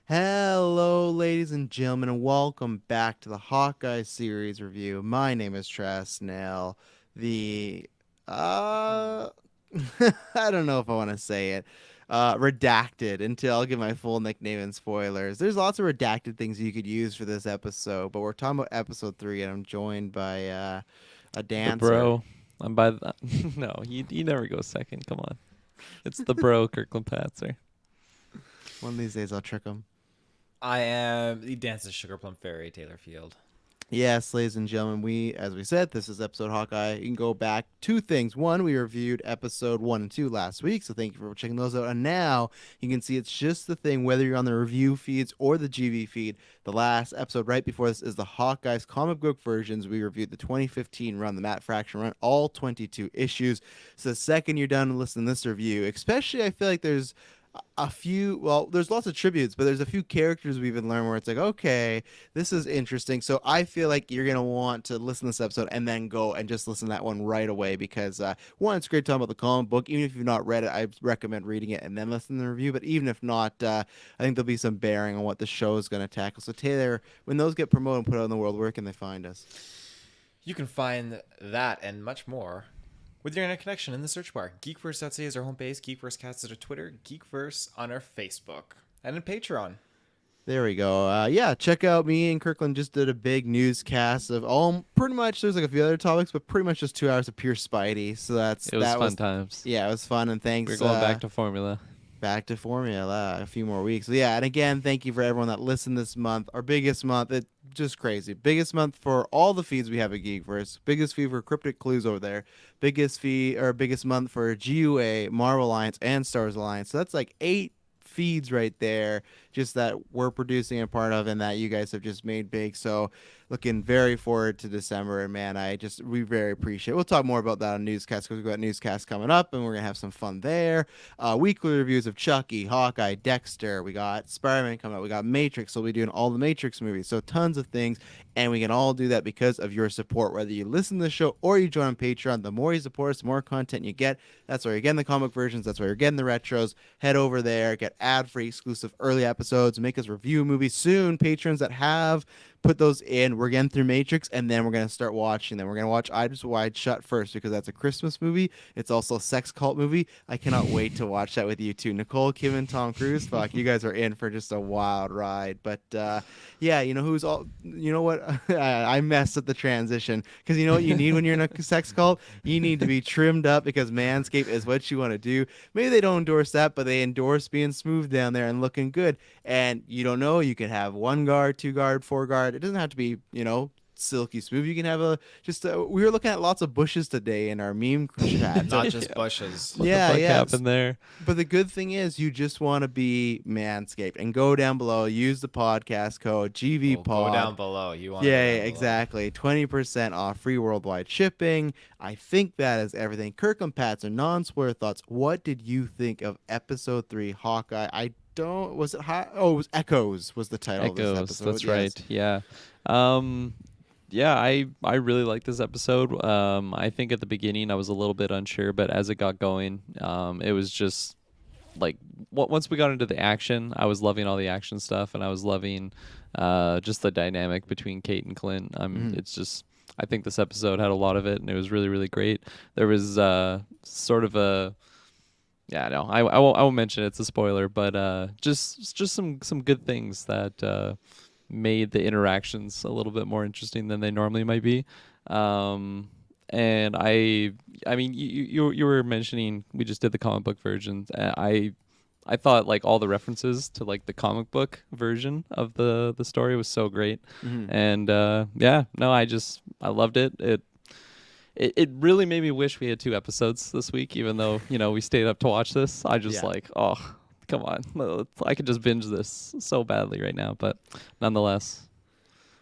Hello, ladies and gentlemen, and welcome back to the Hawkeye series review. My name is Travis Snell. The I don't know if I want to say it. Redacted until I'll give my full nickname and spoilers. There's lots of redacted things you could use for this episode, but we're talking about episode 3, and I'm joined by a The dancer. bro. I'm by the no, you never go second. Come on. It's the bro, Kirklin Patzer. One of these days I'll trick him. I am the Dances Sugar Plum Fairy, Taylor Field. Yes, ladies and gentlemen, as we said, this is episode Hawkeye. You can go back two things. One, we reviewed episode 1 and 2 last week, so thank you for checking those out. And now you can see it's just the thing, whether you're on the review feeds or the GV feed. The last episode right before this is the Hawkeye's comic book versions. We reviewed the 2015 run, the Matt Fraction run, all 22 issues. So the second you're done listening to this review, especially I feel like there's there's lots of tributes, but there's a few characters we've been learning where it's like, okay, this is interesting. So I feel like you're gonna want to listen to this episode and then go and just listen to that one right away because one, it's great talking about the comic book. Even if you've not read it, I recommend reading it and then listening to the review. But even if not, I think there'll be some bearing on what the show is gonna tackle. So Taylor, when those get promoted and put out in the world, where can they find us? You can find that and much more with your internet connection in the search bar. GeekVerse.ca is our home base. GeekVerseCast is our Twitter. GeekVerse on our Facebook. And in Patreon. There we go. Yeah, check out me and Kirklin just did a big newscast of all pretty much. There's like a few other topics, but pretty much just 2 hours of pure Spidey. So It was fun times. yeah, it was fun. And thanks. We're going back to formula. Back to formula a few more weeks. So yeah, and again, thank you for everyone that listened this month. Our biggest month, it's just crazy. Biggest month for all the feeds we have at Geekverse. Biggest feed for Cryptic Clues over there. Biggest month for GUA, Marvel Alliance, and Star Wars Alliance. So that's like 8 feeds right there, just that we're producing a part of and that you guys have just made big. So looking very forward to December, and man, we very appreciate it. We'll talk more about that on newscast because we've got newscast coming up and we're gonna have some fun there. Weekly reviews of Chucky, Hawkeye, Dexter. We got Spider-Man coming up. We got Matrix, so we'll be doing all the Matrix movies. So tons of things, and we can all do that because of your support. Whether you listen to the show or you join on Patreon, the more you support us, the more content you get. That's why you're getting the comic versions. That's why you're getting the retros. Head over there, get ad-free exclusive early episodes, make us review movies soon. Patrons that have put those in, we're getting through Matrix, and then we're going to start watching them. We're going to watch Eyes Wide Shut first because that's a Christmas movie. It's also a sex cult movie. I cannot wait to watch that with you too. Nicole, Kim, and Tom Cruise. Fuck, you guys are in for just a wild ride. But yeah, you know what? I messed up the transition because you know what you need when you're in a sex cult? You need to be trimmed up because Manscaped is what you want to do. Maybe they don't endorse that, but they endorse being smooth down there and looking good. And you don't know, you can have 1 guard, 2 guard, 4 guard. It doesn't have to be, silky smooth. You can have we were looking at lots of bushes today in our meme chat. Not just bushes. What Yeah, the fuck yeah. happened there? But the good thing is you just want to be Manscaped and go down below, use the podcast code GVPod. Go down below. You want Yeah, exactly. 20% off, free worldwide shipping. I think that is everything. Kirk and Pat's and non-spoiler thoughts. What did you think of episode 3 Hawkeye? Was it it was Echoes was the title of this Echoes. episode. That's Yes. right. Yeah. Yeah, I really liked this episode. I think at the beginning I was a little bit unsure, but as it got going, it was just like once we got into the action, I was loving all the action stuff, and I was loving just the dynamic between Kate and Clint. It's just I think this episode had a lot of it, and it was really really great. There was sort of a yeah, no, I won't mention it. It's a spoiler, but just some good things that made the interactions a little bit more interesting than they normally might be. And I mean, you were mentioning we just did the comic book version. I thought like all the references to like the comic book version of the story was so great. And yeah, no, I loved it. It really made me wish we had 2 episodes this week, even though, we stayed up to watch this. I just oh, come on. I could just binge this so badly right now, but nonetheless.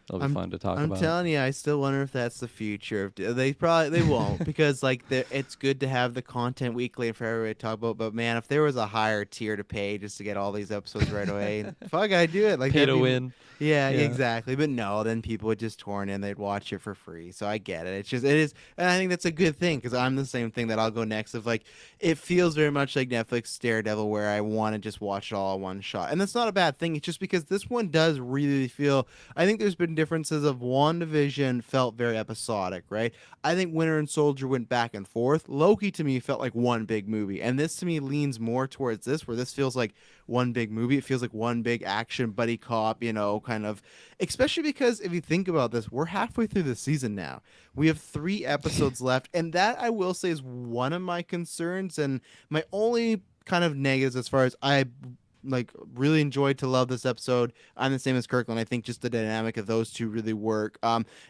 It'll be fun to talk I'm about. telling you, I still wonder if that's the future. They won't because like it's good to have the content weekly for everybody to talk about. But man, if there was a higher tier to pay just to get all these episodes right away, fuck, I'd do it. Like Pay that'd to be- win. Yeah, Yeah. exactly. But no, then people would just torrent in, they'd watch it for free. So I get it. It is, and I think that's a good thing because I'm the same thing that I'll go next. Of like, it feels very much like Netflix Daredevil, where I want to just watch it all in one shot, and that's not a bad thing. It's just because this one does really feel. I think there's been differences of WandaVision felt very episodic, right? I think Winter and Soldier went back and forth. Loki to me felt like one big movie, and this to me leans more towards this, where this feels like one big movie. It feels like one big action buddy cop, kind of, especially because if you think about this, we're halfway through the season now. We have 3 episodes left, and that I will say is one of my concerns and my only kind of negatives as far as I like really enjoyed to love this episode. I'm the same as Kirkland. I think just the dynamic of those two really work.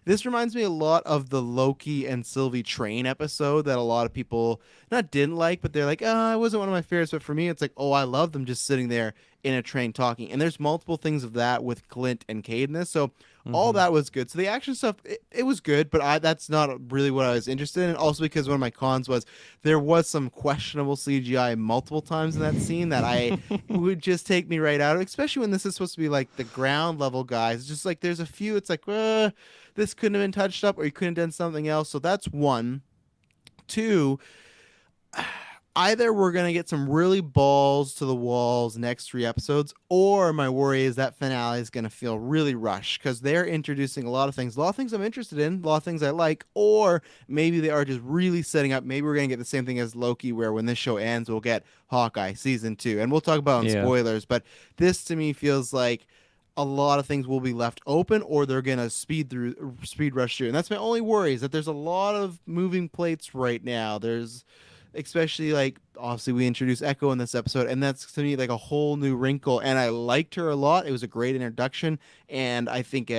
This reminds me a lot of the Loki and Sylvie Train episode that a lot of people not didn't like, but they're like, oh, it wasn't one of my favorites. But for me, it's like, oh, I love them just sitting there in a train talking. And there's multiple things of that with Clint and Cade in this. So all that was good. So the action stuff, it was good, but that's not really what I was interested in. Also because one of my cons was there was some questionable CGI multiple times in that scene that I would just take me right out of, especially when this is supposed to be like the ground level guys. It's just like there's a few, it's like, this couldn't have been touched up or you couldn't have done something else. So that's one. 2, either we're going to get some really balls to the walls next 3 episodes, or my worry is that finale is going to feel really rushed because they're introducing a lot of things I'm interested in, a lot of things I like, or maybe they are just really setting up. Maybe we're going to get the same thing as Loki, where when this show ends, we'll get Hawkeye season 2, and we'll talk about it in spoilers, but this to me feels like a lot of things will be left open, or they're gonna speed rush through, and that's my only worry, is that there's a lot of moving plates right now. There's especially like obviously we introduced Echo in this episode, and that's to me like a whole new wrinkle, and I liked her a lot. It was a great introduction, and I think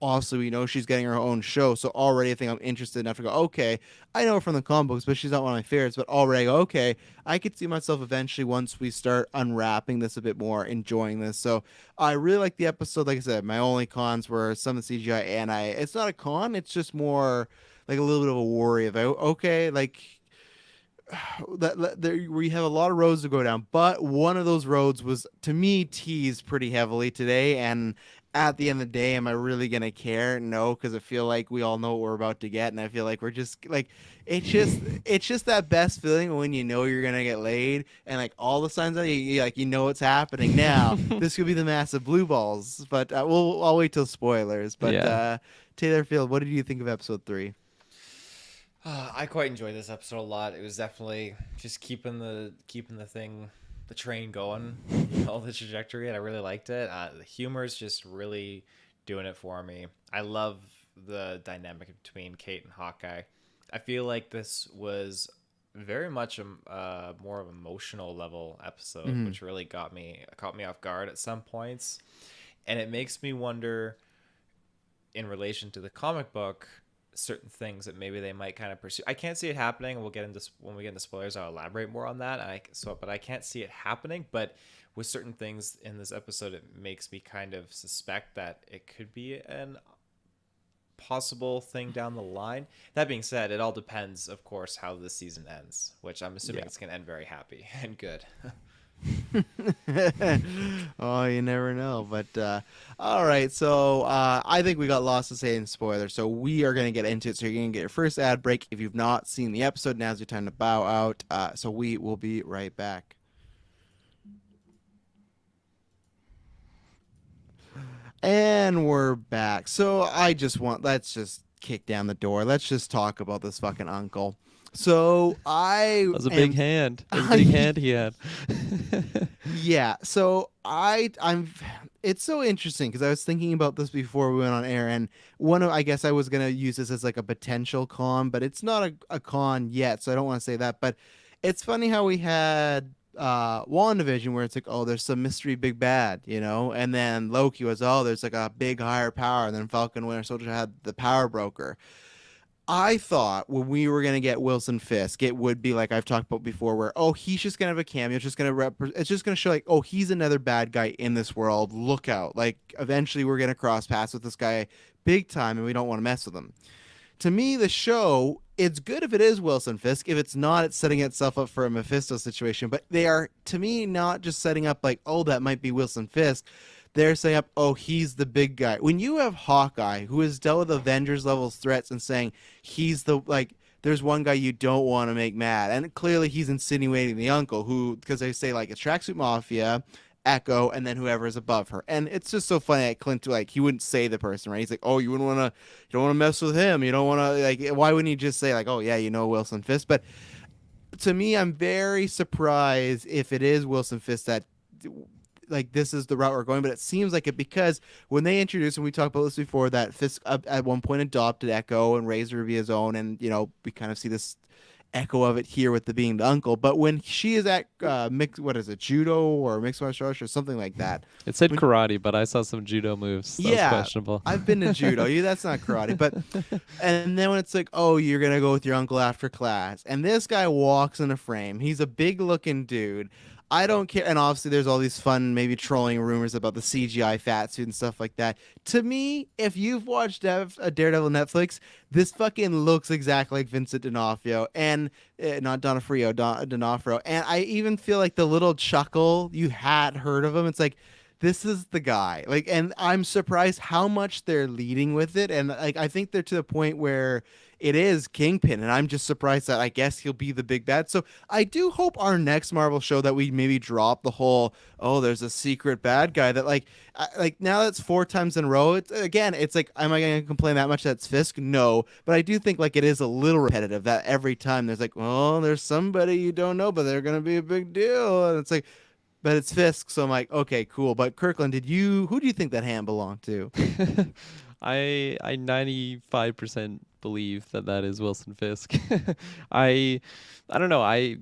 also we know she's getting her own show, so already I think I'm interested enough to go, okay, I know her from the comic books, but she's not one of my favorites, but already I go, okay, I could see myself eventually once we start unwrapping this a bit more, enjoying this. So I really like the episode. Like I said, my only cons were some of the CGI, and it's not a con, it's just more like a little bit of a worry of, okay, like there we have a lot of roads to go down, but one of those roads was to me teased pretty heavily today, and at the end of the day, am I really gonna care? No, because I feel like we all know what we're about to get, and I feel like we're just like it's just that best feeling when you know you're gonna get laid, and like all the signs that you know what's happening now. This could be the massive blue balls, but I'll wait till spoilers. But Taylor Field, what did you think of episode 3? I quite enjoyed this episode a lot. It was definitely just keeping the train going, the trajectory, and I really liked it. The humor is just really doing it for me. I love the dynamic between Kate and Hawkeye. I feel like this was very much a more of an emotional level episode, which really caught me off guard at some points, and it makes me wonder, in relation to the comic book, certain things that maybe they might kind of pursue. I can't see it happening. We'll get into when we get into spoilers. I'll elaborate more on that. But I can't see it happening. But with certain things in this episode, it makes me kind of suspect that it could be an possible thing down the line. That being said, it all depends, of course, how this season ends, which I'm assuming it's going to end very happy and good. Oh, you never know. But all right, so I think we got lots to say in spoilers, so we are going to get into it. So you're going to get your first ad break. If you've not seen the episode, now's your time to bow out. So we will be right back. And we're back. So let's just kick down the door. Let's just talk about this fucking uncle. So that was a big hand. That was a big hand he had. Yeah. So I'm. It's so interesting because I was thinking about this before we went on air, and I guess I was gonna use this as like a potential con, but it's not a con yet, so I don't want to say that. But it's funny how we had WandaVision where it's like, oh, there's some mystery big bad, and then Loki was, oh, there's like a big higher power, and then Falcon Winter Soldier had the power broker. I thought when we were gonna get Wilson Fisk, it would be like I've talked about before, where he's just gonna have a cameo, it's just gonna it's just gonna show like he's another bad guy in this world. Look out! Like eventually we're gonna cross paths with this guy big time, and we don't want to mess with him. To me, the show, it's good if it is Wilson Fisk. If it's not, it's setting itself up for a Mephisto situation. But they are, to me, not just setting up like, that might be Wilson Fisk. They're saying up, he's the big guy. When you have Hawkeye, who has dealt with Avengers level threats and saying he's the, like, there's one guy you don't want to make mad. And clearly he's insinuating the uncle who, because they say like it's Tracksuit Mafia, Echo, and then whoever is above her. And it's just so funny that Clint, like, he wouldn't say the person, right? He's like, you wouldn't want to, you don't want to mess with him. You don't want to, like, why wouldn't he just say, like, yeah, Wilson Fisk? But to me, I'm very surprised if it is Wilson Fisk that, like, this is the route we're going. But it seems like it because when they introduced, and we talked about this before, that Fisk at one point adopted Echo and raised her to be his own. And, we kind of see this echo of it here with being the uncle. But when she is at judo or mixed martial arts or something like that, it said karate, but I saw some judo moves. That's questionable. I've been to judo. That's not karate. But and then when it's like, you're gonna go with your uncle after class, and this guy walks in a frame. He's a big looking dude. I don't care. And obviously there's all these fun, maybe trolling rumors about the CGI fat suit and stuff like that. To me, if you've watched Daredevil Netflix, this fucking looks exactly like Vincent D'Onofrio and not D'Onofrio, D'Onofrio. And I even feel like the little chuckle you had heard of him. It's like, this is the guy. Like, and I'm surprised how much they're leading with it. And like, I think they're to the point where it is Kingpin, and I'm just surprised that I guess he'll be the big bad. So I do hope our next Marvel show that we maybe drop the whole, there's a secret bad guy that like now that's 4 times in a row. It's like, am I going to complain that much that's Fisk? No, but I do think like it is a little repetitive that every time there's like, there's somebody you don't know, but they're going to be a big deal. And it's like, but it's Fisk. So I'm like, okay, cool. But Kirkland, who do you think that hand belonged to? I 95% believe that is Wilson Fisk. I don't know. I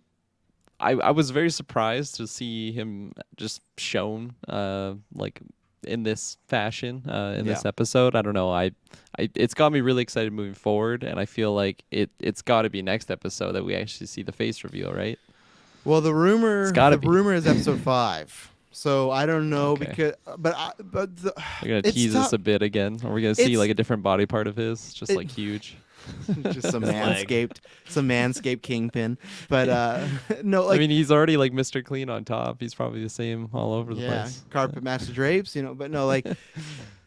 was very surprised to see him just shown like in this fashion in this episode. I don't know. I it's got me really excited moving forward, and I feel like it's got to be next episode that we actually see the face reveal, right? Well, the rumor is episode 5. So I don't know because, but we're gonna tease us a bit again. Are we gonna see like a different body part of his, just like huge, just some manscaped Kingpin? But no, like, I mean, he's already like Mr. Clean on top. He's probably the same all over the place. Carpet master drapes, But no, like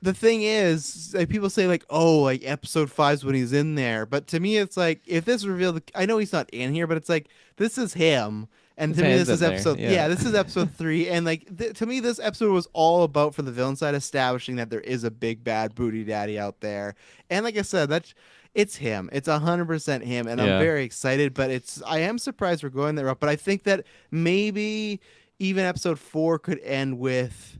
the thing is, like, people say like, like episode 5's when he's in there. But to me, it's like if this revealed, I know he's not in here, but it's like this is him. And to me, this is episode. This is episode 3, and like to me, this episode was all about for the villain side establishing that there is a big bad booty daddy out there, and like I said, it's him. It's 100% him, and I'm very excited. But I am surprised we're going that route. But I think that maybe even episode 4 could end with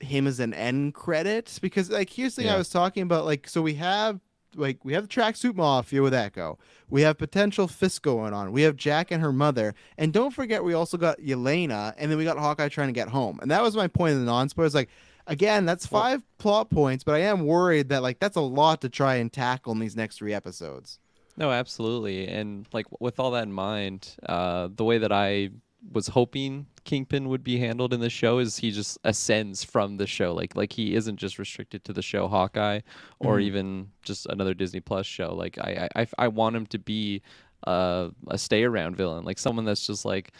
him as an end credit, because like here's the thing I was talking about. Like, so we have the Tracksuit Mafia with Echo. We have potential Fisk going on. We have Jack and her mother. And don't forget, we also got Yelena, and then we got Hawkeye trying to get home. And that was my point in the non-spoilers. Like, again, that's 5 plot points, but I am worried that, like, that's a lot to try and tackle in these next 3 episodes. No, absolutely. And, like, with all that in mind, the way that I was hoping Kingpin would be handled in the show is he just ascends from the show. Like he isn't just restricted to the show Hawkeye or even just another Disney Plus show. Like I want him to be a stay around villain, like someone that's just like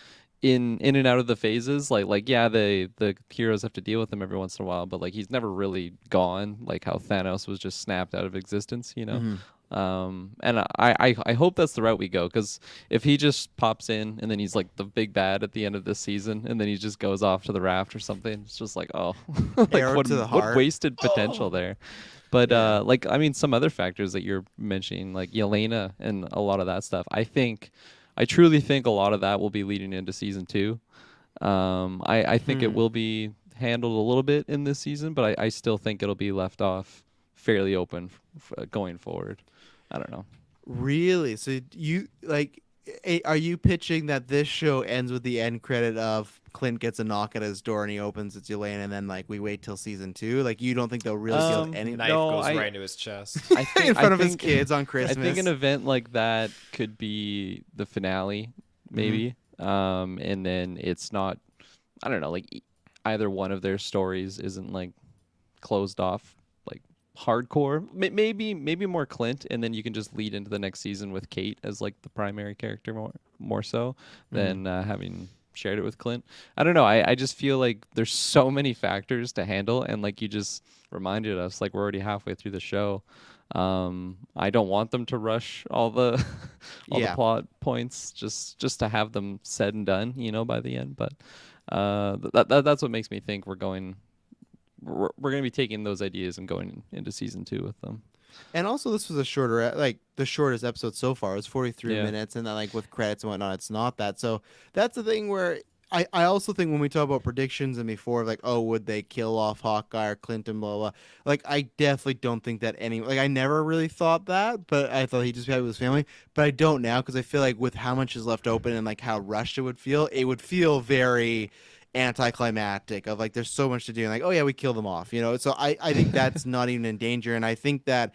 in and out of the phases. Like the heroes have to deal with him every once in a while, but like he's never really gone, like how Thanos was just snapped out of existence, And I hope that's the route we go, because if he just pops in and then he's like the big bad at the end of this season and then he just goes off to the raft or something, it's just like, like what wasted potential there. But like, I mean, some other factors that you're mentioning, like Yelena and a lot of that stuff, I truly think a lot of that will be leading into season 2. I think it will be handled a little bit in this season, but I still think it'll be left off fairly open going forward. I don't know. Really? So you like are you pitching that this show ends with the end credit of Clint gets a knock at his door and he opens, it's Yelena, and then like we wait till season 2? Like you don't think they'll really kill any Knife No, goes I- right into his chest. I think in front I of his think- kids on I Christmas? think an event like that could be the finale, maybe. And then it's not. I don't know. Like either one of their stories isn't like closed off, like hardcore. Maybe more Clint, and then you can just lead into the next season with Kate as like the primary character more so than having shared it with Clint. I don't know. I just feel like there's so many factors to handle, and like you just reminded us, like we're already halfway through the show. I don't want them to rush all the all the plot points just to have them said and done, by the end. But that's what makes me think we're going to be taking those ideas and going into season 2 with them. And also, this was a shorter, like the shortest episode so far. It was 43 Yeah. minutes, and then like with credits and whatnot, it's not that. So that's the thing where I also think when we talk about predictions and before, like, oh, would they kill off Hawkeye or Clinton, blah, blah, like, I definitely don't think that I never really thought that, but I thought he'd just be happy with his family. But I don't now, because I feel like with how much is left open and like how rushed it would feel very anticlimactic of like there's so much to do and like, oh yeah, we kill them off, so I think that's not even in danger, and I think that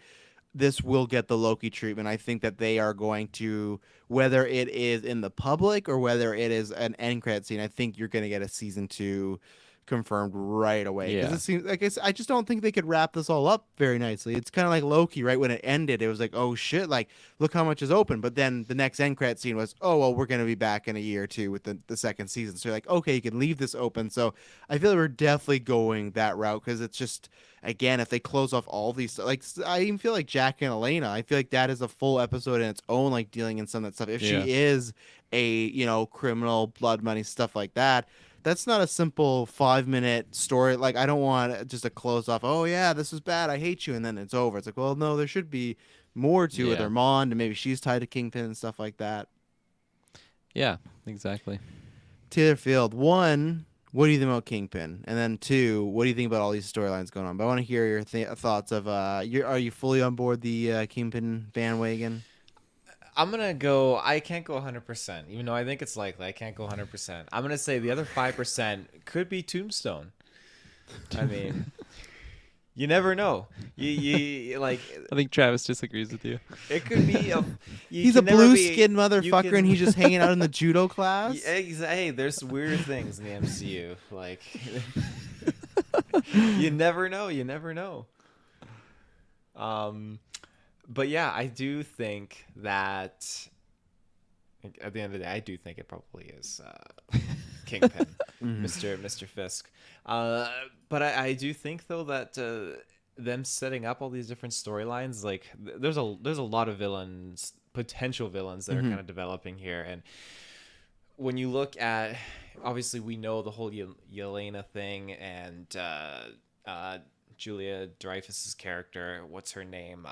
this will get the Loki treatment. I think that they are going to, whether it is in the public or whether it is an end credit scene, I think you're going to get a season 2 confirmed right away. Because it seems like I just don't think they could wrap this all up very nicely. It's kind of like Loki, right? When it ended, it was like, oh shit, like look how much is open. But then the next end credit scene was, oh well, we're going to be back in a year or 2 with the second season. So you're like, okay, you can leave this open. So I feel like we're definitely going that route, because it's just, again, if they close off all these, like I even feel like Jack and Elena, I feel like that is a full episode in its own, like dealing in some of that stuff. If she is a criminal, blood money, stuff like that, that's not a simple 5-minute story. Like I don't want just a close off, oh yeah, this is bad, I hate you, and then it's over. It's like, well, no, there should be more to it. Armand, and maybe she's tied to Kingpin and stuff like that. Yeah, exactly. Taylor Field, 1, what do you think about Kingpin? And then 2, what do you think about all these storylines going on? But I want to hear your thoughts of, are you fully on board the Kingpin bandwagon? I'm going to go, I can't go 100%, even though I think it's likely. I can't go 100%. I'm going to say the other 5% could be Tombstone. I mean, you never know. You like. I think Travis disagrees with you. It could be he's a blue-skinned motherfucker, and he's just hanging out in the judo class. Hey, there's weird things in the MCU. Like, you never know. You never know. But yeah, I do think that at the end of the day, I do think it probably is Kingpin, Mr. Fisk. But I do think though that them setting up all these different storylines, like there's a lot of potential villains that are kind of developing here, and when you look at, obviously we know the whole Yelena thing and Julia Dreyfus's character, what's her name?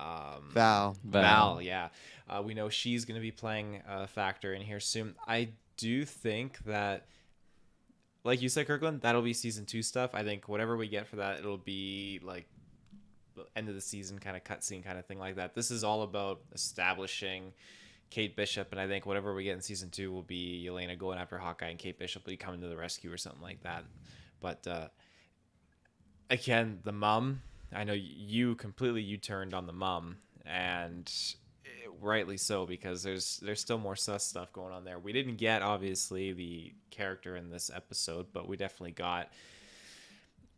Val. Yeah. We know she's going to be playing a factor in here soon. I do think that, like you said, Kirkland, that'll be season 2 stuff. I think whatever we get for that, it'll be like the end of the season kind of cutscene kind of thing like that. This is all about establishing Kate Bishop, and I think whatever we get in season 2 will be Yelena going after Hawkeye and Kate Bishop will be coming to the rescue or something like that. But again, the mom, I know you turned on the mom, and rightly so, because there's still more sus stuff going on there. We didn't get obviously the character in this episode, but we definitely got,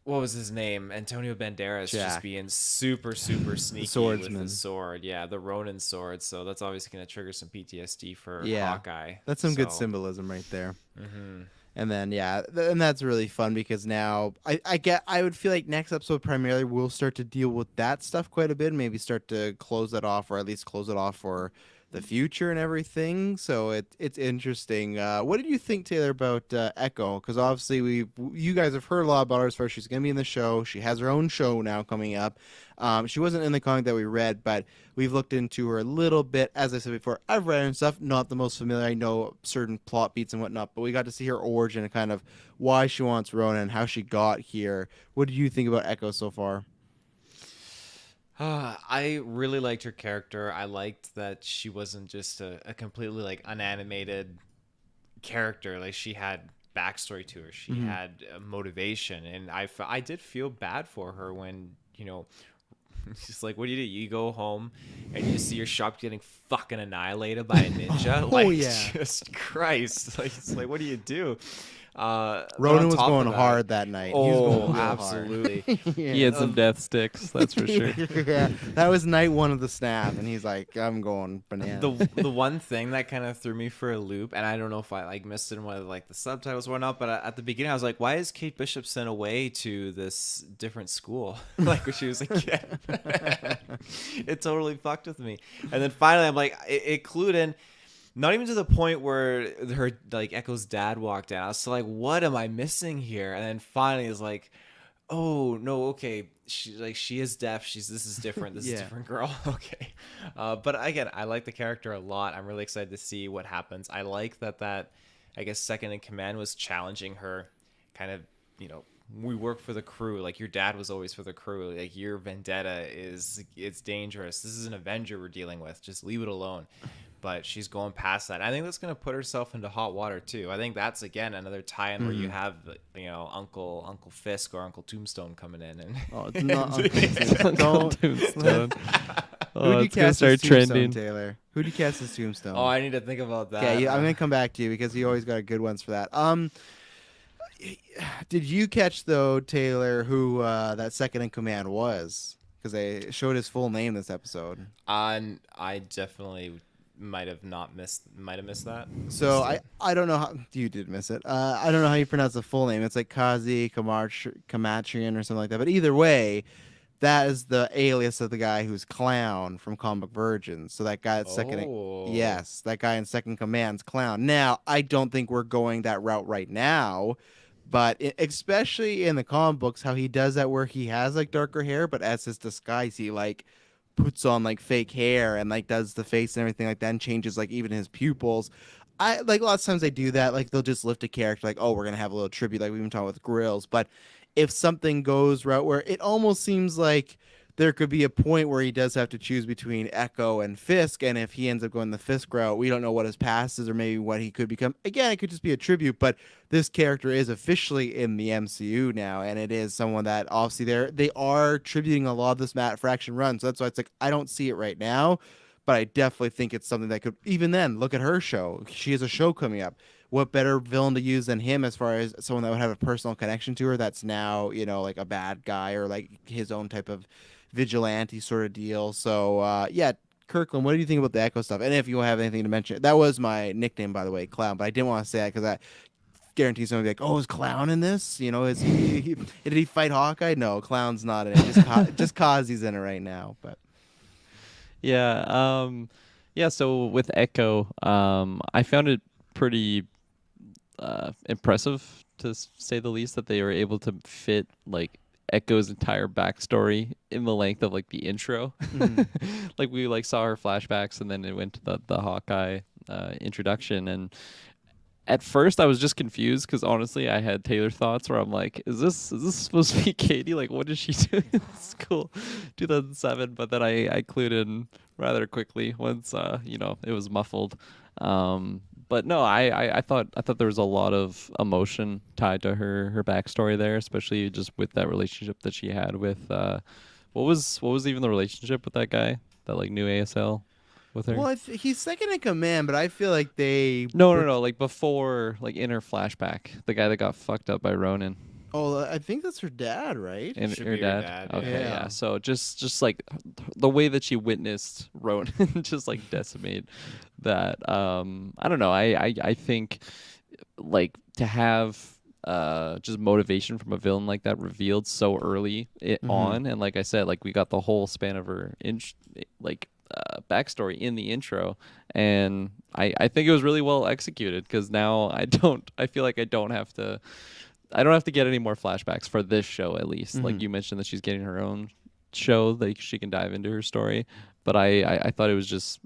what was his name? Antonio Banderas just being super sneaky with his sword. Yeah, the Ronin sword. So that's obviously going to trigger some PTSD for Hawkeye. That's some good symbolism right there. Mm-hmm. And then and that's really fun, because now I would feel like next episode primarily we'll start to deal with that stuff quite a bit, maybe start to close that off, or at least close it off for the future and everything. So it's interesting. What did you think, Taylor, about Echo? Because obviously you guys have heard a lot about her as far as she's going to be in the show. She has her own show now coming up. She wasn't in the comic that we read, but we've looked into her a little bit. As I said before, I've read her and stuff, not the most familiar. I know certain plot beats and whatnot, but we got to see her origin and kind of why she wants Ronan and how she got here. What do you think about Echo so far? I really liked her character. I liked that she wasn't just a completely like unanimated character. Like she had backstory to her. She Mhm. had motivation, and I did feel bad for her when she's like, what do? You go home and you see your shop getting fucking annihilated by a ninja. Oh, Like, yeah. just Christ. Like, it's like, what do you do? But Ronan on was top going of that, hard that night. He was going oh, real absolutely. hard. He Yeah. had some death sticks, that's for sure. Yeah, that was night one of the snap, and he's like, "I'm going bananas." The one thing that kind of threw me for a loop, and I don't know if I like missed it in one of like the subtitles or not, but at the beginning I was like, why is Kate Bishop sent away to this different school? Like when she was a kid. It totally fucked with me. And then finally I'm like, it clued in. Not even to the point where her like Echo's dad walked in. I was still like, what am I missing here? And then finally it's like, oh no, okay. She is deaf. This is different. This is Yeah. a different girl. Okay. But again, I like the character a lot. I'm really excited to see what happens. I like that I guess second in command was challenging her, kind of, we work for the crew. Like your dad was always for the crew. Like your vendetta it's dangerous. This is an Avenger we're dealing with. Just leave it alone. But she's going past that. I think that's going to put herself into hot water too. I think that's again another tie-in where you have Uncle Fisk or Uncle Tombstone coming in and Oh, it's not don't. Tombstone. Who Oh, do you it's gonna cast start as Tombstone, trending. Taylor? Who do you cast as Tombstone? oh, I need to think about that. Okay, I'm gonna come back to you because you always got good ones for that. Did you catch though, Taylor, who that second in command was? Because they showed his full name this episode. I definitely might have missed that. So I don't know how you did miss it. I don't know how you pronounce the full name. It's like Kazi Kamatrian or something like that. But either way, that is the alias of the guy who's Clown from Comic Virgins. So that guy at Oh. yes, that guy in second command's Clown. Now I don't think we're going that route right now. But especially in the comic books, how he does that where he has like darker hair, but as his disguise, he like puts on like fake hair and like does the face and everything like that and changes like even his pupils. I like lots of times they do that, like they'll just lift a character like, oh, we're gonna have a little tribute like we've been talking with Grills. But if something goes route where it almost seems like there could be a point where he does have to choose between Echo and Fisk, and if he ends up going the Fisk route, we don't know what his past is or maybe what he could become. Again, it could just be a tribute, but this character is officially in the MCU now, and it is someone that obviously they are tributing a lot of this Matt Fraction run. So that's why it's like I don't see it right now, but I definitely think it's something that could even then look at her show. She has a show coming up. What better villain to use than him as far as someone that would have a personal connection to her that's now, like a bad guy or like his own type of vigilante sort of deal. So yeah, Kirkland, what do you think about the Echo stuff? And if you have anything to mention, that was my nickname, by the way, Clown. But I didn't want to say that because I guarantee someone would be like, "Oh, is Clown in this? Is did he fight Hawkeye?" No, Clown's not in it. Just cause he's in it right now. But Yeah. So with Echo, I found it pretty impressive to say the least that they were able to fit like Echo's entire backstory in the length of like the intro. Like we like saw her flashbacks and then it went to the Hawkeye introduction, and at first I was just confused because honestly I had Taylor thoughts where I'm like, is this supposed to be Katie? Like what is she doing in school? 2007. But then I clued in rather quickly once it was muffled. But no, I thought there was a lot of emotion tied to her backstory there, especially just with that relationship that she had with what was even the relationship with that guy that like knew ASL with her? well, he's second in command, but I feel like they No, like before, like in her flashback, the guy that got fucked up by Ronan. Oh, I think that's her dad, right? And Should her be her dad. dad, Okay, yeah. yeah. So just like the way that she witnessed Ronan just like decimate that. I don't know. I think like to have just motivation from a villain like that revealed so early on, and like I said, like we got the whole span of her backstory in the intro, and I think it was really well executed because now I feel like I don't have to get any more flashbacks for this show at least. Like you mentioned that she's getting her own show that she can dive into her story, but I thought it was just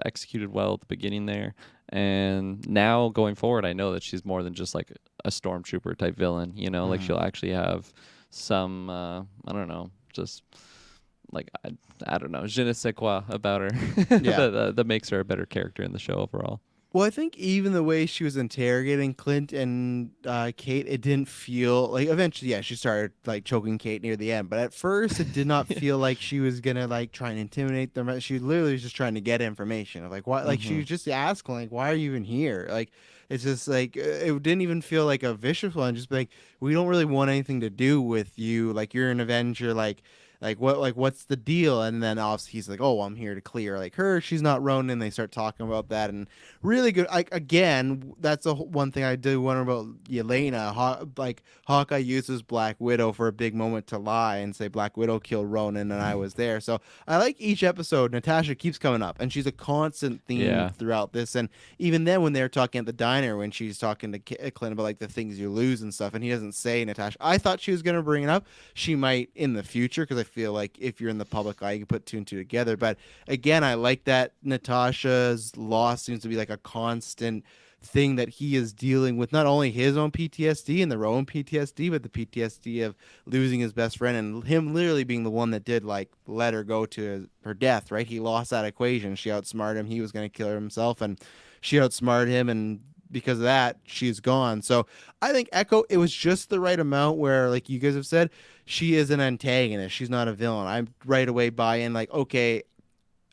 executed well at the beginning there, and now going forward I know that she's more than just like a stormtrooper type villain, like she'll actually have some I don't know, just like I don't know, je ne sais quoi about her Yeah. that makes her a better character in the show overall. Well, I think even the way she was interrogating Clint and Kate, it didn't feel like eventually, yeah, she started like choking Kate near the end. But at first, it did not feel like she was gonna like try and intimidate them. She literally was just trying to get information. Like why? Like she was just asking, like, why are you even here? Like it's just like it didn't even feel like a vicious one. Just like we don't really want anything to do with you. Like you're an Avenger. Like what what's the deal? And then obviously he's like, oh, I'm here to clear like her. She's not Ronin. They start talking about that and really good. Like again, that's one thing I do wonder about Yelena. Like Hawkeye uses Black Widow for a big moment to lie and say Black Widow killed Ronin and I was there. So I like each episode. Natasha keeps coming up and she's a constant theme Yeah. throughout this. And even then when they're talking at the diner when she's talking to Clint about like the things you lose and stuff, and he doesn't say Natasha. I thought she was gonna bring it up. She might in the future because I feel like if you're in the public eye, you can put two and two together. But again, I like that Natasha's loss seems to be like a constant thing that he is dealing with, not only his own PTSD and their own PTSD, but the PTSD of losing his best friend and him literally being the one that did like let her go to her death, right? He lost that equation. She outsmarted him. He was going to kill himself and she outsmarted him, and because of that, she's gone. So I think Echo, it was just the right amount where, like you guys have said, she is an antagonist. She's not a villain. I'm right away buy in, like, okay,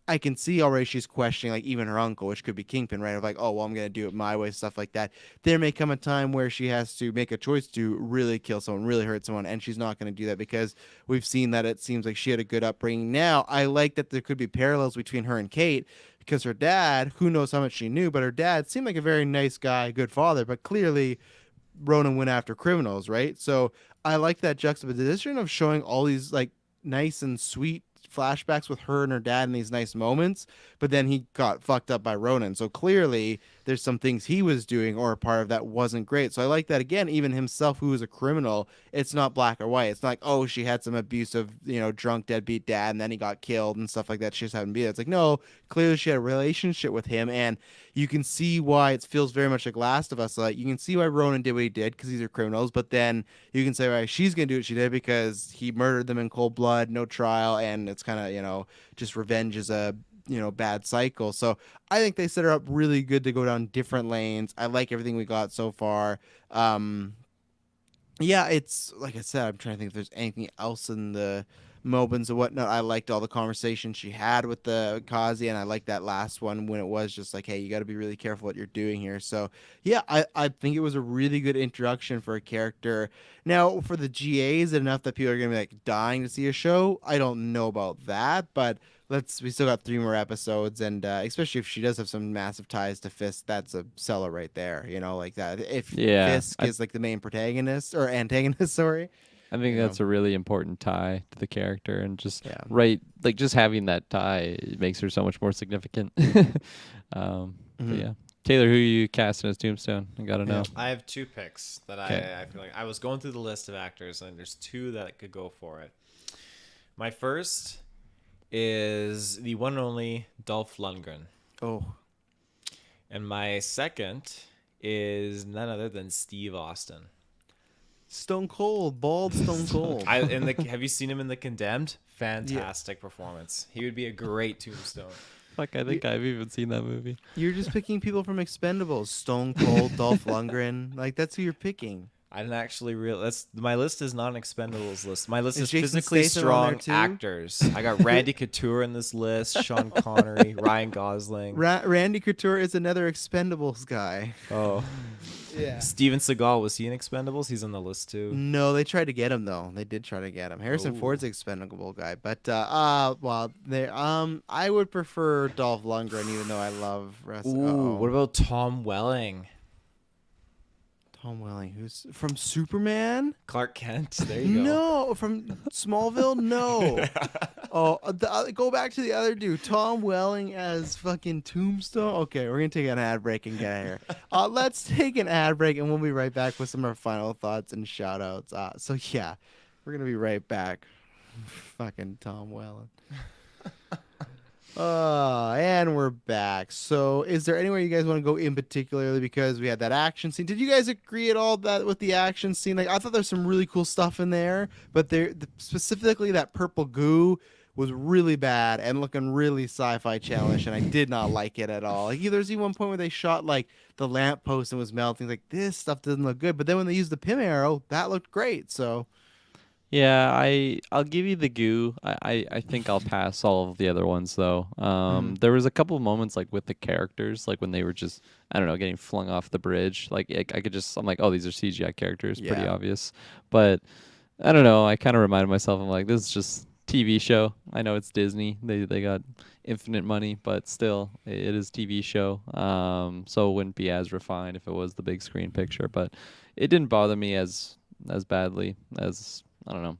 I can see already she's questioning, like, even her uncle, which could be Kingpin, right? Of like, oh, well, I'm going to do it my way, stuff like that. There may come a time where she has to make a choice to really kill someone, really hurt someone, and she's not going to do that because we've seen that it seems like she had a good upbringing. Now, I like that there could be parallels between her and Kate because her dad, who knows how much she knew, but her dad seemed like a very nice guy, good father, but clearly Ronan went after criminals, right? So I like that juxtaposition of showing all these, like, nice and sweet flashbacks with her and her dad in these nice moments, but then he got fucked up by Ronan. So clearly there's some things he was doing or a part of that wasn't great. So I like that again, even himself who was a criminal, it's not black or white. It's not like, oh, she had some abusive, drunk deadbeat dad and then he got killed and stuff like that. She just happened to be there. It's like, no, clearly she had a relationship with him, and you can see why it feels very much like Last of Us. Like you can see why Ronan did what he did because these are criminals, but then you can say why she's gonna do what she did because he murdered them in cold blood, no trial, and it's kind of just revenge is a bad cycle. So I think they set her up really good to go down different lanes. I like everything we got so far. Yeah, it's like I said, I'm trying to think if there's anything else in the Mobins and whatnot. I liked all the conversation she had with the Kazi, and I liked that last one when it was just like, hey, you got to be really careful what you're doing here. So yeah, I think it was a really good introduction for a character. Now for the GAs, enough that people are gonna be like dying to see a show. I don't know about that, but we still got 3 more episodes, and especially if she does have some massive ties to Fisk, that's a seller right there. Like that. If Fisk is like the main protagonist or antagonist, sorry. I think that's a really important tie to the character, and just just having that tie makes her so much more significant. But yeah, Taylor, who are you casting as Tombstone? I gotta know. I have 2 picks that I feel like I was going through the list of actors, and there's 2 that could go for it. My first is the one and only Dolph Lundgren. Oh. And my second is none other than Steve Austin. Stone Cold, bald Stone Cold. Have you seen him in The Condemned? Fantastic performance. He would be a great Tombstone. Fuck, I think I've even seen that movie. You're just picking people from Expendables. Stone Cold, Dolph Lundgren. Like, that's who you're picking. I didn't actually realize. My list is not an Expendables list. My list is Jason physically Statham on there strong too? actors. I got Randy Couture in this list, Sean Connery, Ryan Gosling. Randy Couture is another Expendables guy. Oh. Yeah. Steven Seagal, was he in Expendables? He's on the list too. No, they tried to get him though. They did try to get him. Harrison Ford's an expendable guy, but I would prefer Dolph Lundgren, even though I love wrestling. What about Tom Welling? Tom Welling, who's from Superman? Clark Kent. There you go. No, from Smallville. No. Go back to the other dude, Tom Welling as fucking Tombstone. Okay, we're gonna take an ad break and get out of here. Let's take an ad break, and we'll be right back with some of our final thoughts and shout outs. So yeah, we're gonna be right back. Fucking Tom Welling. And we're back. So is there anywhere you guys want to go in particularly, because we had that action scene? Did you guys agree at all that with the action scene? Like, I thought there's some really cool stuff in there, but specifically that purple goo was really bad and looking really sci-fi challenge, and I did not like it at all. Like there's even one point where they shot like the lamppost and was melting. Like this stuff doesn't look good, but then when they used the Pym arrow, that looked great. So Yeah, I'll give you the goo. I think I'll pass all of the other ones though. There was a couple of moments like with the characters, like when they were just I don't know getting flung off the bridge. Like I could just I'm like, oh, these are CGI characters, pretty Yeah. obvious. But I don't know. I kind of reminded myself, I'm like, this is just TV show. I know it's Disney. They got infinite money, but still, it is TV show. So it wouldn't be as refined if it was the big screen picture. But it didn't bother me as badly as I don't know.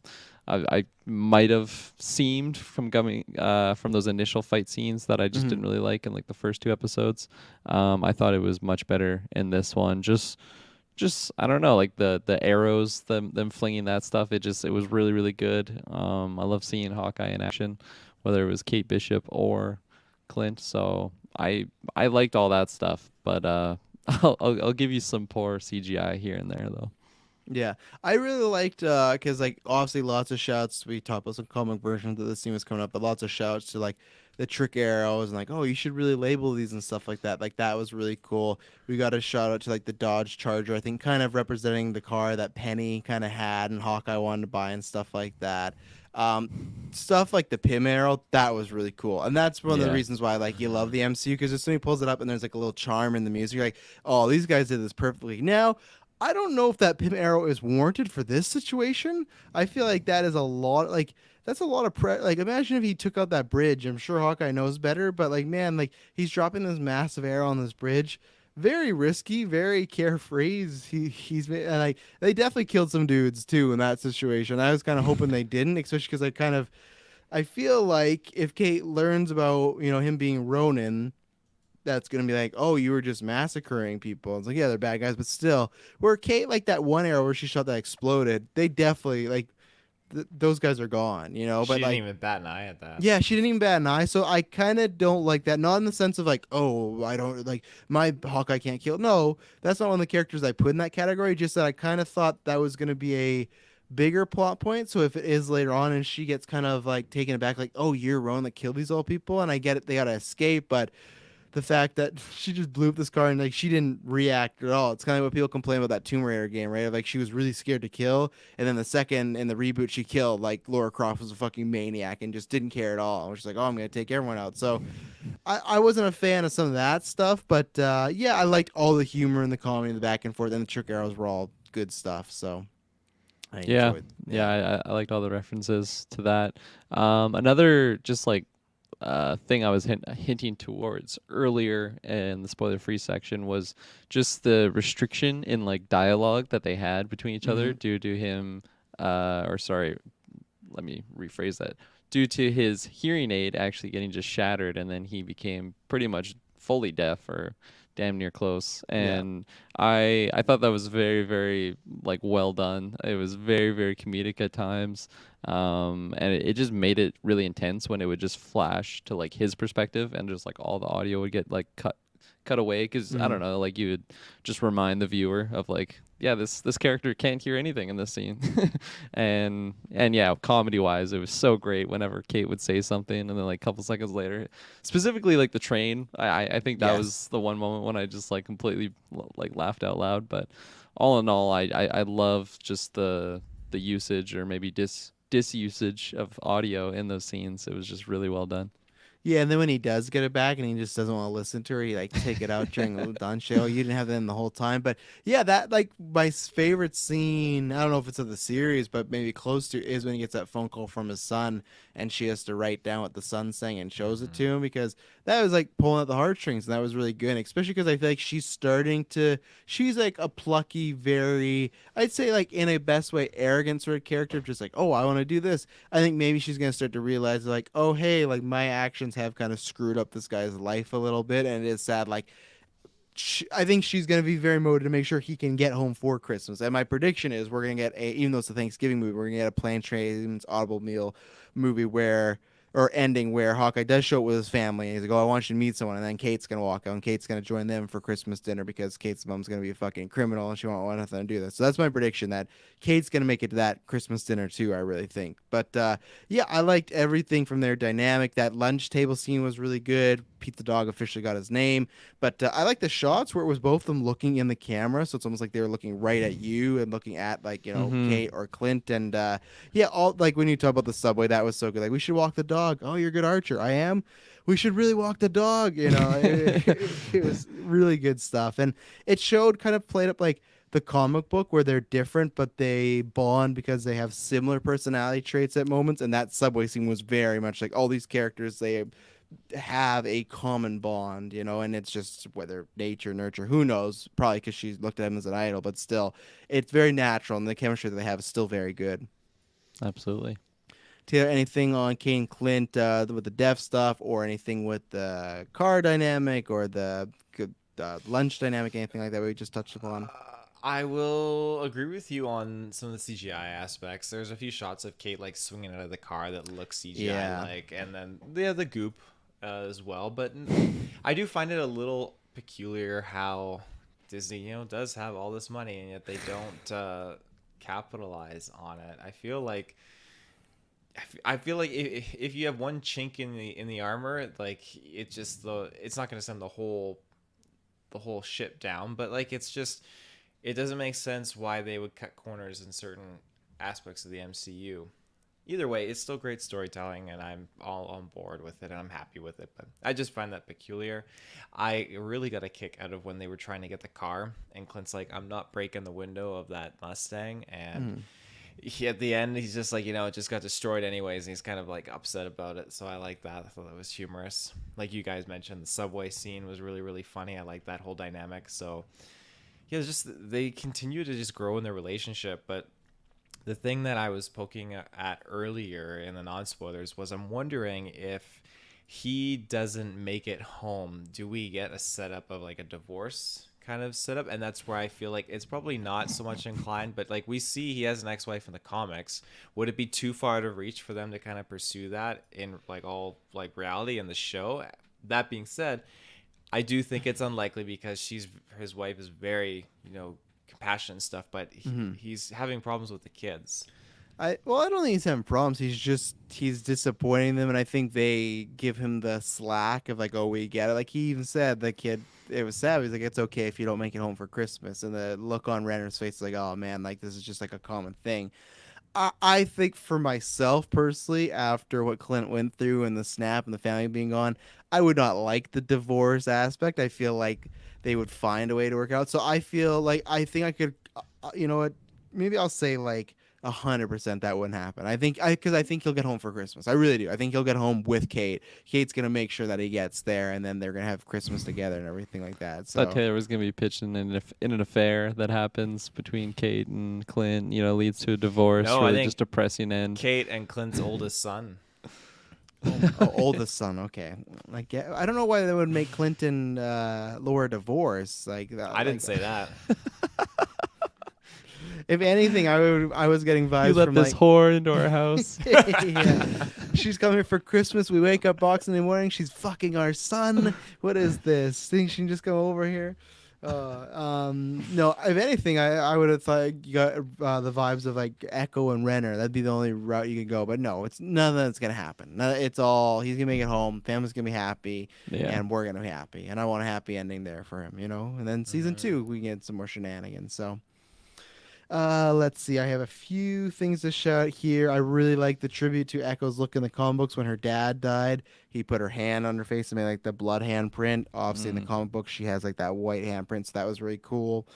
I might have seemed from coming from those initial fight scenes that I just didn't really like in like the first two episodes. I thought it was much better in this one. Just I don't know, like the arrows, them flinging that stuff. It was really really good. I love seeing Hawkeye in action, whether it was Kate Bishop or Clint. So I liked all that stuff, but I'll give you some poor CGI here and there though. yeah, I really liked because like obviously lots of shouts. We talked about some comic versions of this scene was coming up, but lots of shouts to like the trick arrows and like, oh, you should really label these and stuff like that. Like that was really cool. We got a shout out to like the Dodge Charger, I think, kind of representing the car that Penny kind of had and Hawkeye wanted to buy and stuff like that. Stuff like the Pym arrow, that was really cool, and that's one of the Yeah. reasons why like you love the MCU because as soon as he pulls it up and there's like a little charm in the music, you're like, oh, these guys did this perfectly. Now I don't know if that Pym arrow is warranted for this situation. I feel like that is a lot. Like that's a lot of Like imagine if he took out that bridge. I'm sure Hawkeye knows better, but like man, like he's dropping this massive arrow on this bridge. Very risky, very carefree. And like they definitely killed some dudes too in that situation. I was kind of hoping they didn't, especially because I feel like if Kate learns about him being Ronin, that's gonna be like, oh, you were just massacring people. It's like, yeah, they're bad guys, but still, where Kate like that one arrow where she shot that exploded, they definitely like those guys are gone, She But didn't like, even bat an eye at that. yeah, she didn't even bat an eye. So I kind of don't like that. Not in the sense of like, oh, I don't like my Hawkeye can't kill. No, that's not one of the characters I put in that category. Just that I kind of thought that was gonna be a bigger plot point. So if it is later on and she gets kind of like taken aback, like, oh, you're Rowan that killed these old people, and I get it, they gotta escape, but the fact that she just blew up this car and like she didn't react at all. It's kind of what people complain about that Tomb Raider game, right? Like she was really scared to kill, and then the second in the reboot she killed, like Laura Croft was a fucking maniac and just didn't care at all. And was just like, oh, I'm gonna take everyone out. So I wasn't a fan of some of that stuff, but yeah, I liked all the humor and the comedy and the back and forth, and the trick arrows were all good stuff. So I Yeah, enjoyed. yeah, I liked all the references to that. Another just like thing I was hinting towards earlier in the spoiler-free section was just the restriction in like dialogue that they had between each other due to him, or sorry, let me rephrase that. Due to his hearing aid actually getting just shattered, and then he became pretty much fully deaf or damn near close. And I thought that was very very like well done. It was very very comedic at times, and it just made it really intense when it would just flash to like his perspective and just like all the audio would get like cut away because I don't know, like you would just remind the viewer of like, yeah, this character can't hear anything in this scene. and yeah, comedy wise it was so great whenever Kate would say something and then like a couple seconds later, specifically like the train, I think that was the one moment when I just like completely like laughed out loud. But all in all, I love just the usage or maybe disusage of audio in those scenes. It was just really well done. Yeah, and then when he does get it back and he just doesn't want to listen to her, he like take it out during the Don show. You didn't have that in the whole time, but yeah, that like my favorite scene. I don't know if it's of the series, but maybe close to is when he gets that phone call from his son, and she has to write down what the son's saying and shows it to him because that was like pulling at the heartstrings, and that was really good. And especially because I feel like she's like a plucky, very I'd say like in a best way arrogant sort of character, just like, oh, I want to do this. I think maybe she's gonna start to realize like, oh hey, like my actions have kind of screwed up this guy's life a little bit, and it is sad. Like I think she's going to be very motivated to make sure he can get home for Christmas. And my prediction is we're going to get even though it's a Thanksgiving movie, we're going to get a Plane Trains Automobile movie where or ending where Hawkeye does show up with his family. He's like, "Oh, I want you to meet someone," and then Kate's gonna walk out, and Kate's gonna join them for Christmas dinner because Kate's mom's gonna be a fucking criminal, and she won't want nothing to do this. So that's my prediction that Kate's gonna make it to that Christmas dinner too. I really think. But yeah, I liked everything from their dynamic. That lunch table scene was really good. Pete the dog officially got his name. But I like the shots where it was both of them looking in the camera, so it's almost like they were looking right at you and looking at like Kate or Clint. And yeah, all like when you talk about the subway, that was so good. Like, we should walk the dog. Oh, you're a good archer. I am. We should really walk the dog. It was really good stuff, and it showed kind of played up like the comic book where they're different but they bond because they have similar personality traits at moments. And that subway scene was very much like all these characters, they have a common bond, and it's just whether nature, nurture, who knows, probably because she looked at him as an idol, but still, it's very natural, and the chemistry that they have is still very good. Absolutely. Taylor, anything on Kane Clint with the deaf stuff, or anything with the car dynamic or the lunch dynamic, anything like that we just touched upon? I will agree with you on some of the CGI aspects. There's a few shots of Kate like swinging out of the car that look CGI like, and then they have the goop as well. But I do find it a little peculiar how Disney, does have all this money and yet they don't capitalize on it. I feel like if you have one chink in the armor, like it's not going to send the whole ship down. But like it doesn't make sense why they would cut corners in certain aspects of the MCU. Either way, it's still great storytelling, and I'm all on board with it, and I'm happy with it. But I just find that peculiar. I really got a kick out of when they were trying to get the car, and Clint's like, "I'm not breaking the window of that Mustang," and at the end, he's just like, it just got destroyed anyways, and he's kind of like upset about it. So I like that. I thought that was humorous. Like you guys mentioned, the subway scene was really, really funny. I like that whole dynamic. So yeah, it's just they continue to just grow in their relationship. But the thing that I was poking at earlier in the non-spoilers was I'm wondering if he doesn't make it home, do we get a setup of like a divorce kind of setup? And that's where I feel like it's probably not so much inclined, but like we see he has an ex-wife in the comics. Would it be too far out of reach for them to kind of pursue that in like all like reality in the show? That being said, I do think it's unlikely because his wife is very, compassionate and stuff, but he's having problems with the kids. I don't think he's having problems. He's disappointing them, and I think they give him the slack of like, "Oh, we get it." Like he even said, the kid, it was sad. He's like, "It's okay if you don't make it home for Christmas," and the look on Renner's face is like, "Oh man, like this is just like a common thing." I think for myself personally, after what Clint went through and the snap and the family being gone, I would not like the divorce aspect. I feel like they would find a way to work out. So I feel like I think I could, you know what? Maybe I'll say like 100% that wouldn't happen. Because I think he'll get home for Christmas. I really do. I think he'll get home with Kate. Kate's gonna make sure that he gets there, and then they're gonna have Christmas together and everything like that. So I thought Taylor was going to be pitching in an affair that happens between Kate and Clint, leads to a divorce, No, really I think just depressing end. Kate and Clint's oldest son. Oldest son. Okay, like I don't know why they would make Clinton Laura divorce. Like that, I didn't say that. If anything, I was getting vibes You let from this like, whore into our house. yeah. She's coming here for Christmas. We wake up Boxing Day morning. She's fucking our son. What is this? Think she can just come over here? No. If anything, I would have thought you got the vibes of like Echo and Renner. That'd be the only route you could go. But no, it's none of that's gonna happen. It's all he's gonna make it home. Family's gonna be happy, and we're gonna be happy. And I want a happy ending there for him, And then season 2, we get some more shenanigans. So. Let's see. I have a few things to shout here. I really like the tribute to Echo's look in the comic books when her dad died. He put her hand on her face and made like the blood hand print. Obviously, in the comic book, she has like that white hand print, so that was really cool.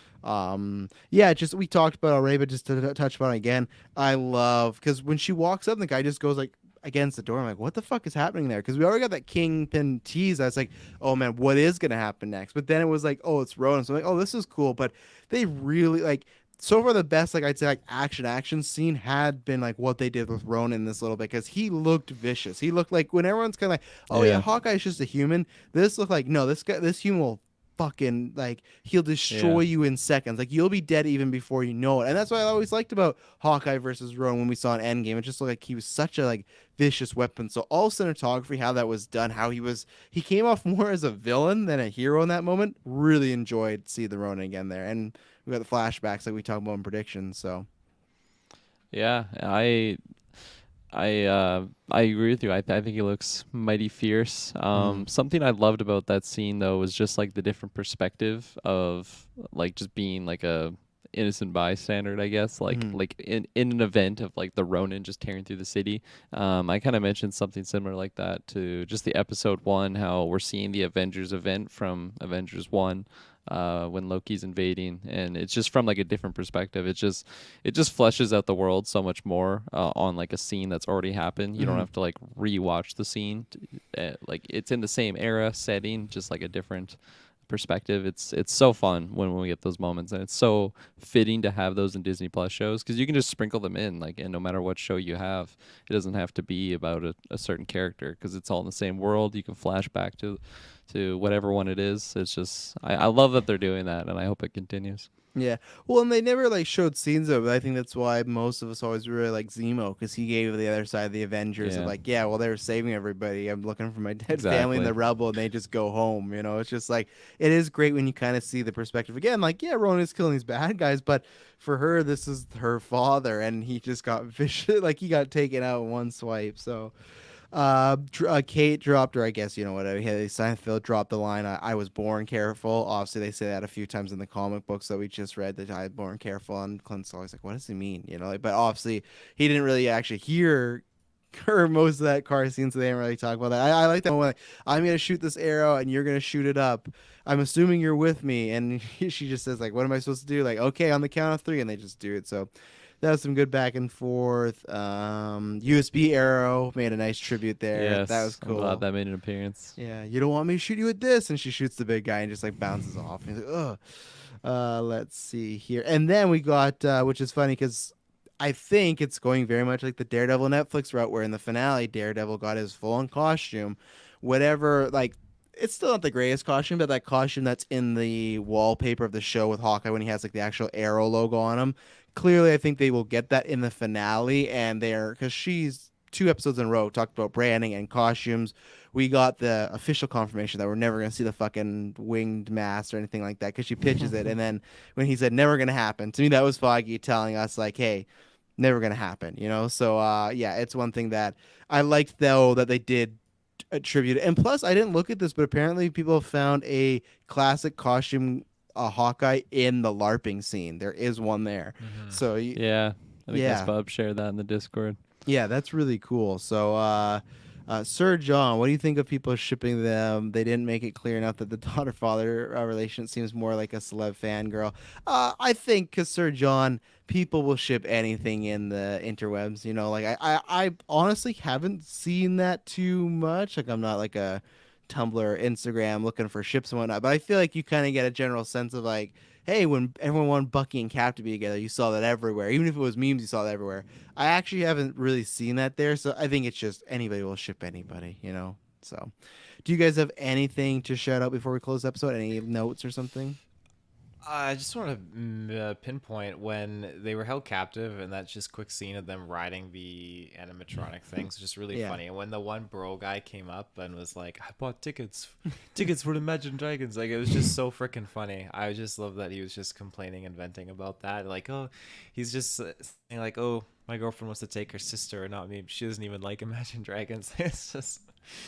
Yeah, just we talked about it already, but just to touch upon it again, I love because when she walks up, the guy just goes like against the door. I'm like, what the fuck is happening there? Because we already got that Kingpin tease. I was like, oh man, what is gonna happen next? But then it was like, oh, it's Ronan. So I'm like, oh, this is cool. But they really like. So far, the best, like I'd say, like action scene had been like what they did with Ronan in this little bit because he looked vicious. He looked like when everyone's kind of like, oh yeah, Hawkeye's just a human. This looked like no, this human will fucking like he'll destroy you in seconds. Like you'll be dead even before you know it. And that's what I always liked about Hawkeye versus Rowan when we saw an Endgame. It just looked like he was such a like vicious weapon. So all cinematography, how that was done, how he came off more as a villain than a hero in that moment. Really enjoyed see the Ronin again there. And we got the flashbacks like we talked about in predictions. So Yeah, I agree with you. I think he looks mighty fierce. Something I loved about that scene though was just like the different perspective of like just being like a innocent bystander, I guess. Like in an event of like the Ronin just tearing through the city. I kind of mentioned something similar like that to just the episode 1, how we're seeing the Avengers event from Avengers 1. When Loki's invading, and it's just from like a different perspective. It just fleshes out the world so much more on like a scene that's already happened. You don't have to like rewatch the scene. Like it's in the same era setting, just like a different perspective. It's so fun when we get those moments, and it's so fitting to have those in Disney Plus shows because you can just sprinkle them in, like, and no matter what show you have, it doesn't have to be about a certain character because it's all in the same world. You can flash back to whatever one it is. It's just I love that they're doing that, and I hope it continues. yeah, well, and they never like showed scenes of it. I think that's why most of us always really like Zemo because he gave the other side of the Avengers of like, yeah, well, they were saving everybody. I'm looking for my dead family in the rubble, and they just go home. You know, it's just like it is great when you kind of see the perspective again. Like, yeah, Ronan is killing these bad guys, but for her, this is her father, and he just got vicious. Like he got taken out in one swipe. So. Kate dropped, or I guess you know what? Seinfeld dropped the line. I was born careful. Obviously, they say that a few times in the comic books that we just read that I was born careful, and Clint's always like, "What does he mean?" You know, like, but obviously he didn't really actually hear her most of that car scene, so they didn't really talk about that. I like that one. Like, I'm gonna shoot this arrow, and you're gonna shoot it up. I'm assuming you're with me, and she just says like, "What am I supposed to do?" Like, okay, on the count of 3, and they just do it. So. That was some good back and forth. USB arrow made a nice tribute there. Yes, that was cool. I'm glad that made an appearance. Yeah, you don't want me to shoot you with this, and she shoots the big guy and just like bounces off. And he's like, ugh. Let's see here, and then we got, which is funny because I think it's going very much like the Daredevil Netflix route, where in the finale Daredevil got his full-on costume, whatever. Like, it's still not the greatest costume, but that costume that's in the wallpaper of the show with Hawkeye when he has like the actual Arrow logo on him. Clearly, I think they will get that in the finale, and because she's 2 episodes in a row talked about branding and costumes. We got the official confirmation that we're never going to see the fucking winged mask or anything like that because she pitches it, and then when he said never going to happen, to me that was Foggy telling us like, hey, never going to happen, you know? So, yeah, it's one thing that I liked, though, that they did attribute. And plus, I didn't look at this, but apparently people have found a classic costume Hawkeye in the LARPing scene. There is one there. So yeah, I think that's Bob shared that in the Discord. Yeah, that's really cool. So Sir John, what do you think of people shipping them? They didn't make it clear enough that the daughter-father relation seems more like a celeb fangirl. I think because Sir John, people will ship anything in the interwebs. You know, like I honestly haven't seen that too much. Like I'm not like a Tumblr or Instagram looking for ships and whatnot, but I feel like you kind of get a general sense of like, hey, when everyone wanted Bucky and Cap to be together, you saw that everywhere. Even if it was memes, you saw that everywhere. I actually haven't really seen that there, so I think it's just anybody will ship anybody, you know? So, do you guys have anything to shout out before we close the episode? Any notes or something? I just want to pinpoint when they were held captive, and that's just quick scene of them riding the animatronic things, just really funny. And when the one bro guy came up and was like, "I bought tickets for Imagine Dragons," like it was just so freaking funny. I just love that he was just complaining and venting about that. Like, oh, he's just saying like, "Oh, my girlfriend wants to take her sister and not me. She doesn't even like Imagine Dragons." It's just.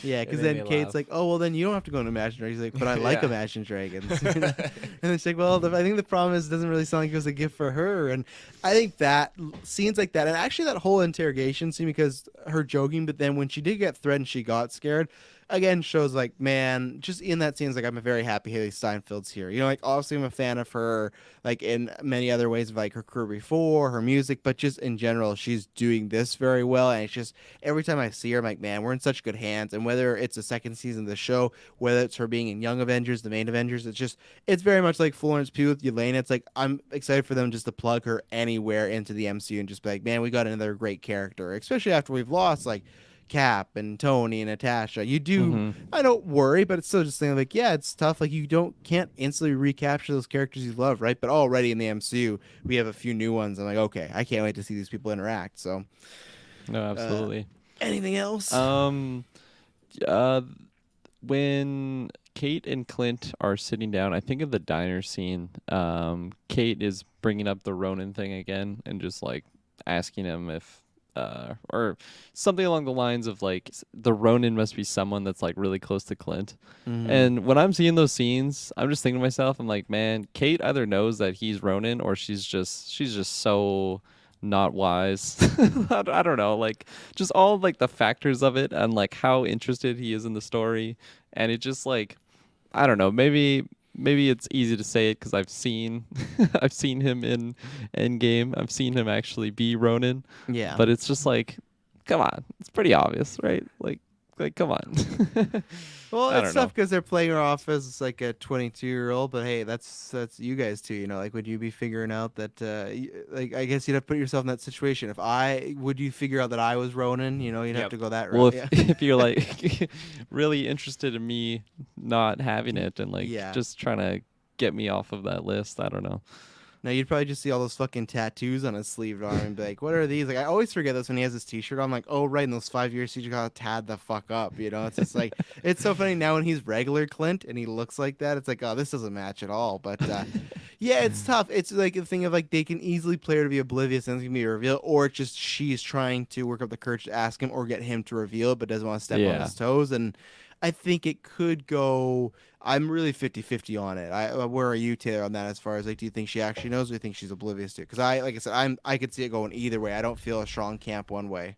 Yeah, because then Kate's like, "Oh, well, then you don't have to go to Imagine Dragons." He's like, "But I like Imagine Dragons." And then she's like, "Well, I think the problem is it doesn't really sound like it was a gift for her." And I think that scenes like that, and actually that whole interrogation scene, because her joking, but then when she did get threatened, she got scared. Again, shows like, man, just in that scene, it's like I'm very happy Haley Steinfeld's here. You know, like obviously I'm a fan of her, like in many other ways of like her career before, her music, but just in general, she's doing this very well. And it's just every time I see her, I'm like, man, we're in such good hands. And whether it's the second season of the show, whether it's her being in Young Avengers, the main Avengers, it's very much like Florence Pugh with Yelena. It's like I'm excited for them just to plug her anywhere into the MCU and just be like, man, we got another great character, especially after we've lost like Cap and Tony and Natasha. You do. Mm-hmm. I don't worry, but it's still just saying like, yeah, it's tough. Like you can't instantly recapture those characters you love, right? But already in the MCU, we have a few new ones. I'm like, okay, I can't wait to see these people interact. So, No, absolutely. anything else? Uh, when Kate and Clint are sitting down, I think of the diner scene. Kate is bringing up the Ronin thing again and just like asking him if, or something along the lines of like, the Ronin must be someone that's like really close to Clint. Mhm. And when I'm seeing those scenes, I'm just thinking to myself, I'm like, man, Kate either knows that he's Ronin or she's just so not wise. I don't know, like just all like the factors of it and like how interested he is in the story, and it just like I don't know, maybe it's easy to say it because I've seen I've seen him in Endgame. I've seen him actually be Ronin, Yeah. but it's just like, come on, it's pretty obvious, right? Like come on. Well, I it's don't know. tough because they're playing her off as like a 22-year-old, but hey, that's you guys too. You know, like would you be figuring out that like I guess you'd have to put yourself in that situation. If I would you figure out that I was Ronan? You know, you'd have Yep. to go that Well, route. if Yeah. if you're like really interested in me not having it and like Yeah. just trying to get me off of that list, I don't know. No, you'd probably just see all those fucking tattoos on his sleeved arm and be like, "What are these?" Like I always forget this when he has his T-shirt on. I'm like, "Oh, right, in those 5 years, he just got tad the fuck up." You know, it's just like it's so funny now when he's regular Clint and he looks like that. It's like, oh, this doesn't match at all. But yeah, it's tough. It's like a thing of like they can easily play her to be oblivious and it's gonna be a reveal, or it's just she's trying to work up the courage to ask him or get him to reveal it, but doesn't want to step on Yeah. his toes. And I think it could go. I'm really 50-50 on it. Where are you, Taylor, on that? As far as like, do you think she actually knows, or do you think she's oblivious to it? Because like I said, I could see it going either way. I don't feel a strong camp one way.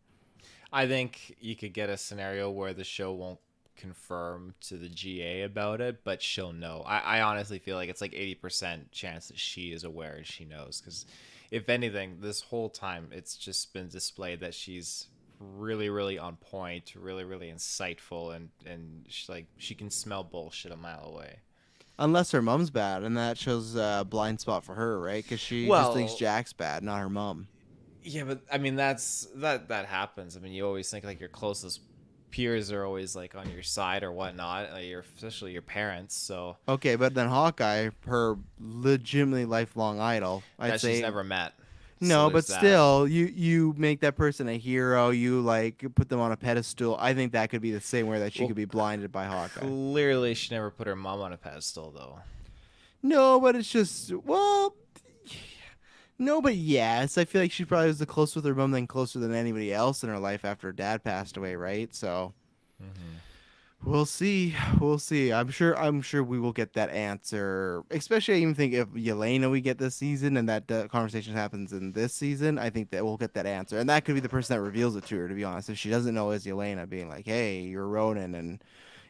I think you could get a scenario where the show won't confirm to the GA about it, but she'll know. I honestly feel like it's like 80% chance that she is aware and she knows. Because if anything, this whole time it's just been displayed that she's really, really on point, really, really insightful, and she can smell bullshit a mile away. Unless her mom's bad, and that shows a blind spot for her, right? Because she just thinks Well, Jack's bad, not her mom. yeah, but I mean that happens. I mean, you always think like your closest peers are always like on your side or whatnot, especially your parents. So Okay, but then Hawkeye, her legitimately lifelong idol, I'd that say. she's never met. No, So but there's that. still, you make that person a hero. You like put them on a pedestal. I think that could be the same way that she Well, could be blinded by Hawkeye. Clearly, she never put her mom on a pedestal, though. No, but it's just well, no, but yes. I feel like she probably was the closest with her mom than closer than anybody else in her life after her dad passed away, right? So we'll see. We'll see. I'm sure we will get that answer. Especially, I even think if Yelena we get this season and that conversation happens in this season, I think that we'll get that answer, and that could be the person that reveals it to her. To be honest, if she doesn't know, is Yelena being like, "Hey, you're Ronan," and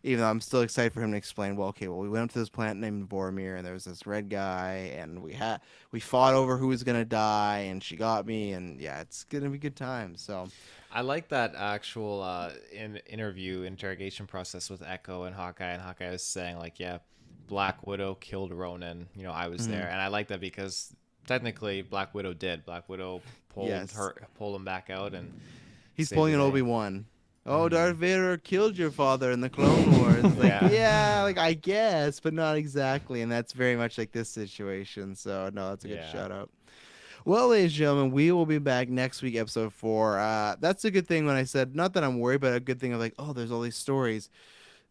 even though I'm still excited for him to explain, well, okay, well, we went up to this planet named Vormir, and there was this red guy, and we fought over who was gonna die, and she got me, and yeah, it's gonna be good times. So. I like that actual interrogation process with Echo and Hawkeye was saying like, yeah, Black Widow killed Ronan. You know, I was there, and I like that because technically Black Widow did. Black Widow pulled Yes. pulled him back out, and He's saved pulling the an day. Obi-Wan. Oh, Darth Vader killed your father in the Clone Wars. It's like, Yeah. yeah, like I guess, but not exactly. And that's very much like this situation. So no, that's a good Yeah. shout out. Well, ladies and gentlemen, we will be back next week, episode 4. That's a good thing when I said, not that I'm worried, but a good thing of like, oh, there's all these stories.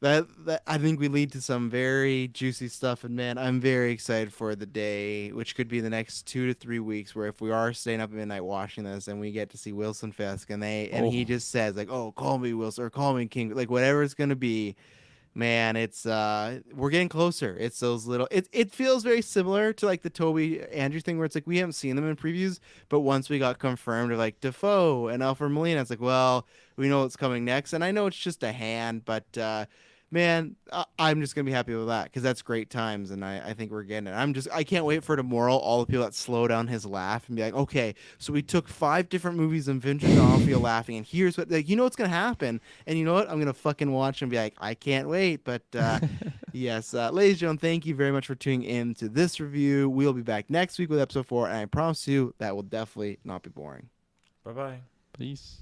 That I think we lead to some very juicy stuff, and man, I'm very excited for the day, which could be the next 2 to 3 weeks, where if we are staying up at midnight watching this, and we get to see Wilson Fisk, and he just says like, "Oh, call me Wilson," or "Call me King," like whatever it's gonna be. Man, it's we're getting closer. It's those little it feels very similar to like the Toby Andrew thing where it's like we haven't seen them in previews, but once we got confirmed of like Defoe and Alfred Molina, it's like, well, we know what's coming next. And I know it's just a hand, but man, I'm just gonna be happy with that because that's great times, and I think we're getting it. I can't wait for tomorrow. All the people that slow down his laugh and be like, okay, so we took 5 different movies and Vincent D'Onofrio laughing, and here's what like you know what's gonna happen, and you know what I'm gonna fucking watch and be like, I can't wait. But yes, ladies and gentlemen, thank you very much for tuning in to this review. We'll be back next week with episode 4, and I promise you that will definitely not be boring. Bye bye. Peace.